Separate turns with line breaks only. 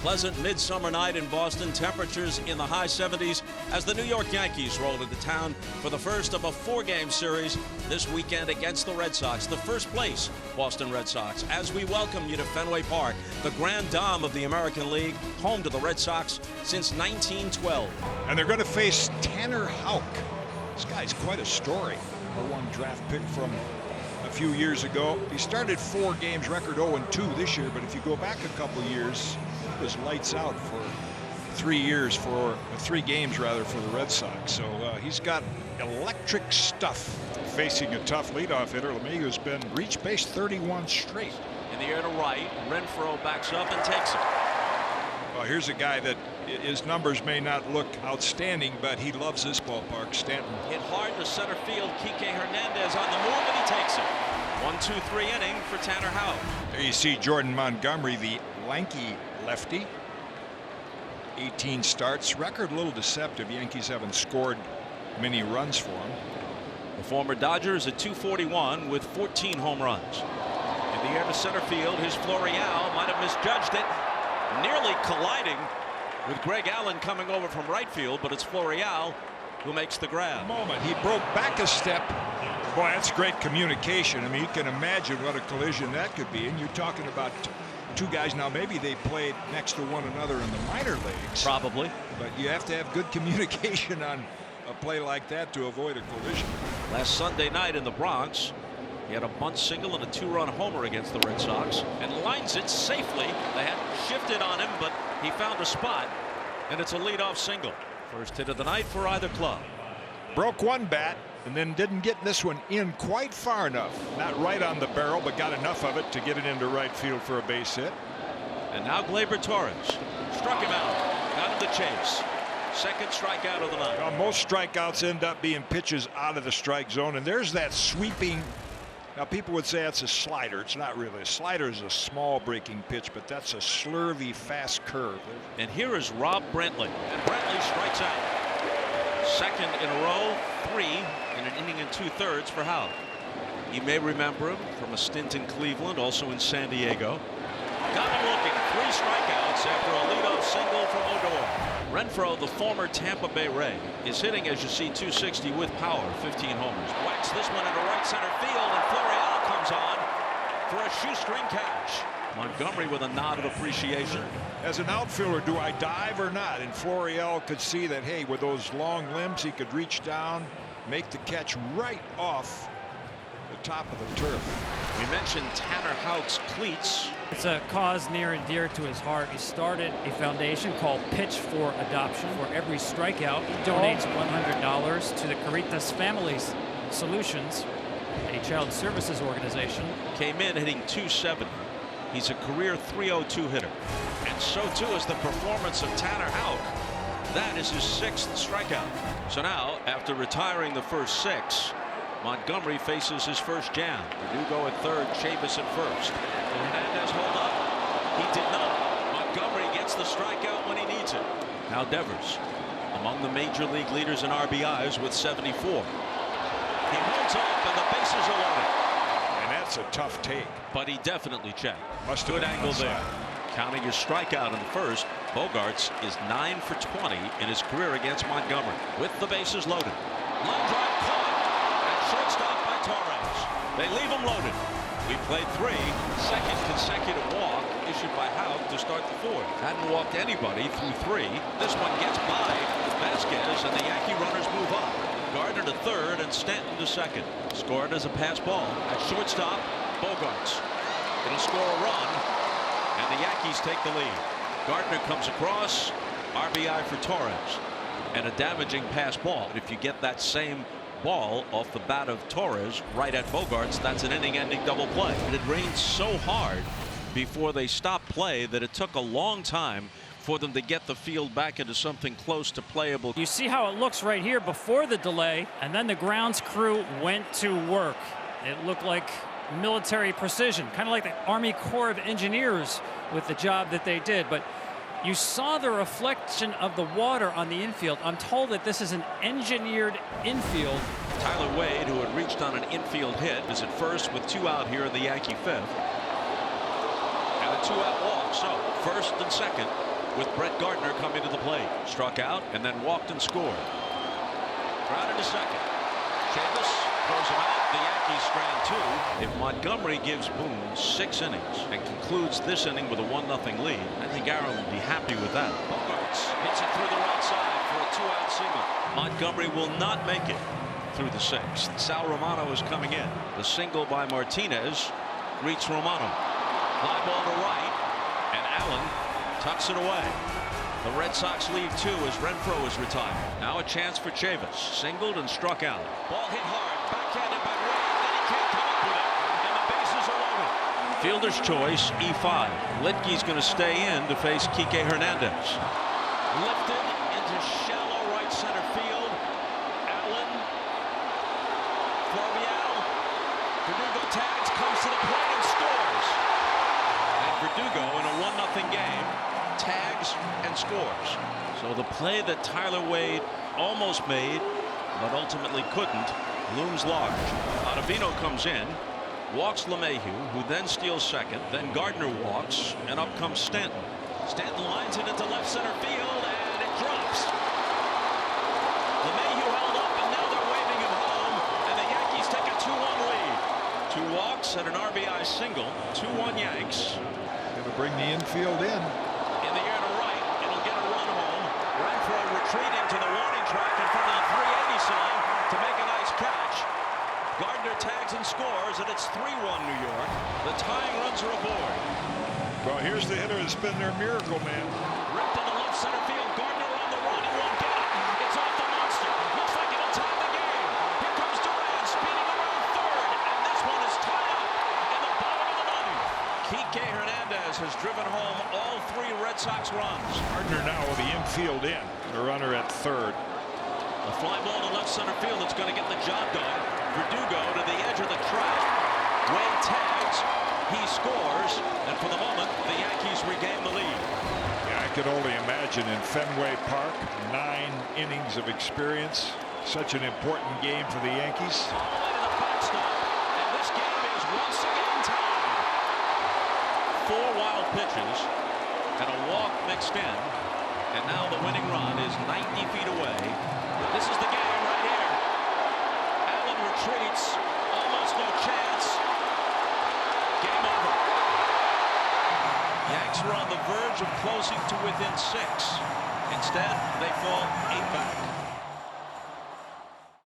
pleasant midsummer night in Boston. Temperatures in the high 70s as the New York Yankees roll into town for the first of a 4-game series this weekend against the Red Sox, the first place Boston Red Sox. As we welcome you to Fenway Park, the grand dame of the American League, home to the Red Sox since 1912.
And they're going to face Tanner Houck. This guy's quite a story. #1 draft pick from a few years ago. He started 4 games, record 0-2 this year, but if you go back a couple years, it was lights out for 3 games for the Red Sox. So he's got electric stuff. Facing a tough leadoff hitter, LeMahieu's been reached base 31 straight.
In the air to right, Renfroe backs up and takes it.
Well, here's a guy that his numbers may not look outstanding, but he loves this ballpark. Stanton
hit hard to center field. Kike Hernandez on the move, and he takes it. 1-2-3 inning for Tanner Houck.
There you see Jordan Montgomery, the lanky lefty. 18 starts, record a little deceptive. Yankees haven't scored many runs for him.
The former Dodger is at .241 with 14 home runs. In the air to center field, his Florial might have misjudged it, nearly colliding with Greg Allen coming over from right field, but it's Florial who makes the grab.
He broke back a step. Boy, that's great communication. I mean, you can imagine what a collision that could be. And you're talking about two guys now. Maybe they played next to one another in the minor leagues.
Probably.
But you have to have good communication on a play like that to avoid a collision.
Last Sunday night in the Bronx, he had a bunt single and a 2-run homer against the Red Sox and lines it safely. They had shifted on him, but he found a spot, and it's a leadoff single. First hit of the night for either club.
Broke one bat and then didn't get this one in quite far enough. Not right on the barrel, but got enough of it to get it into right field for a base hit.
And now Gleyber Torres struck him out of the chase. Second strikeout of the night.
Well, most strikeouts end up being pitches out of the strike zone, and there's that sweeping. Now, people would say that's a slider. It's not really. A slider is a small breaking pitch, but that's a slurvy, fast curve.
And here is Rob Brentley. And Brentley strikes out. Second in a row, 3 in an inning and 2/3 for Houck. You may remember him from a stint in Cleveland, also in San Diego. Got him looking. 3 strikeouts after a leadoff single from Odor. Renfroe, the former Tampa Bay Ray, is hitting, as you see, .260 with power, 15 homers. Whacks this one into right center field, and Florial comes on for a shoestring catch. Montgomery with a nod of appreciation.
As an outfielder, do I dive or not? And Florial could see that, hey, with those long limbs, he could reach down, make the catch right off the top of the turf.
We mentioned Tanner Houck's cleats.
It's a cause near and dear to his heart. He started a foundation called Pitch for Adoption. For every strikeout, he donates $100 to the Caritas Families Solutions, a child services organization.
Came in hitting .270. He's a career .302 hitter. And so too is the performance of Tanner Houck. That is his 6th strikeout. So now, after retiring the first 6, Montgomery faces his first jam. Verdugo at third, Chavis at first. Hernandez hold up. He did not. Montgomery gets the strikeout when he needs it. Now Devers, among the major league leaders in RBIs with 74. He holds up and the bases are loaded.
And that's a tough take.
But he definitely checked.
Must have
Good
been
angle
outside.
there. Counting his strikeout in the first, Bogaerts is 9 for 20 in his career against Montgomery. With the bases loaded. Line drive caught. Shortstop by Torres. They leave him loaded. We played 3. Second consecutive walk issued by Houck to start the 4th. Hadn't walked anybody through 3. This one gets by Vasquez, and the Yankee runners move up. Gardner to third and Stanton to second. Scored as a pass ball. At shortstop, Bogaerts. It'll score a run, and the Yankees take the lead. Gardner comes across. RBI for Torres. And a damaging pass ball. If you get that same ball off the bat of Torres right at Bogaerts, that's an inning-ending double play. It rained so hard before they stopped play that it took a long time for them to get the field back into something close to playable.
You see how it looks right here before the delay, and then the grounds crew went to work. It looked like military precision, kind of like the Army Corps of Engineers with the job that they did. But you saw the reflection of the water on the infield. I'm told that this is an engineered infield.
Tyler Wade, who had reached on an infield hit, is at first with 2 out here in the Yankee 5th. And a 2-out walk. So first and second with Brett Gardner coming to the plate. Struck out and then walked and scored. Grounded to second. Chavis throws him out. The Yankees strand two. If Montgomery gives Boone 6 innings and concludes this inning with a 1-0 lead, I think Aaron will be happy with that. Bogarts hits it through the right side for a 2-out single. Montgomery will not make it through the 6th. Sal Romano is coming in. The single by Martinez reaches Romano. Fly ball to right, and Allen tucks it away. The Red Sox leave 2 as Renfroe is retired. Now a chance for Chavis. Singled and struck out. Ball hit hard. Backhanded by Ray. Then he can't come up with it. And the bases are loaded. Fielder's choice, E5. Litke's going to stay in to face Kike Hernandez. Lifted into shallow right center field. Allen. Florial. Verdugo tags, comes to the plate and scores. And Verdugo in a 1-0 game tags and scores. So the play that Tyler Wade almost made but ultimately couldn't looms large. Ottavino comes in, walks LeMahieu, who then steals second. Then Gardner walks, and up comes Stanton. Stanton lines it into left center field, and it drops. LeMahieu held up, and now they're waving him home, and the Yankees take a 2-1 lead. 2 walks and an RBI single. 2-1 Yanks.
Going to bring the infield in.
In the air to right, it'll get a run home. Renfroe retreating to the warning track in front of the 380 sign to make a nice catch. Gardner tags and scores, and it's 3-1 New York. The tying runs are aboard.
Well, here's the hitter that's been their miracle man.
Ripped into left center field. Gardner on the run. He won't get it. It's off the monster. Looks like it'll tie the game. Here comes Duran speeding around third, and this one is tied up in the bottom of the 9th. Kike Hernandez has driven home all 3 Red Sox runs.
Gardner now with the infield in. The runner at third.
A fly ball to left center field that's going to get the job done. Verdugo to the edge of the track. Wade tags. He scores. And for the moment, the Yankees regain the lead.
Yeah, I could only imagine in Fenway Park, 9 innings of experience. Such an important game for the Yankees.
All the way to the backstop. And this game is once again tied. 4 wild pitches and a walk mixed in. And now the winning run is 90 feet away. This is the game right here. Allen retreats. Almost no chance. Game over. Yanks were on the verge of closing to within 6. Instead, they fall 8 back.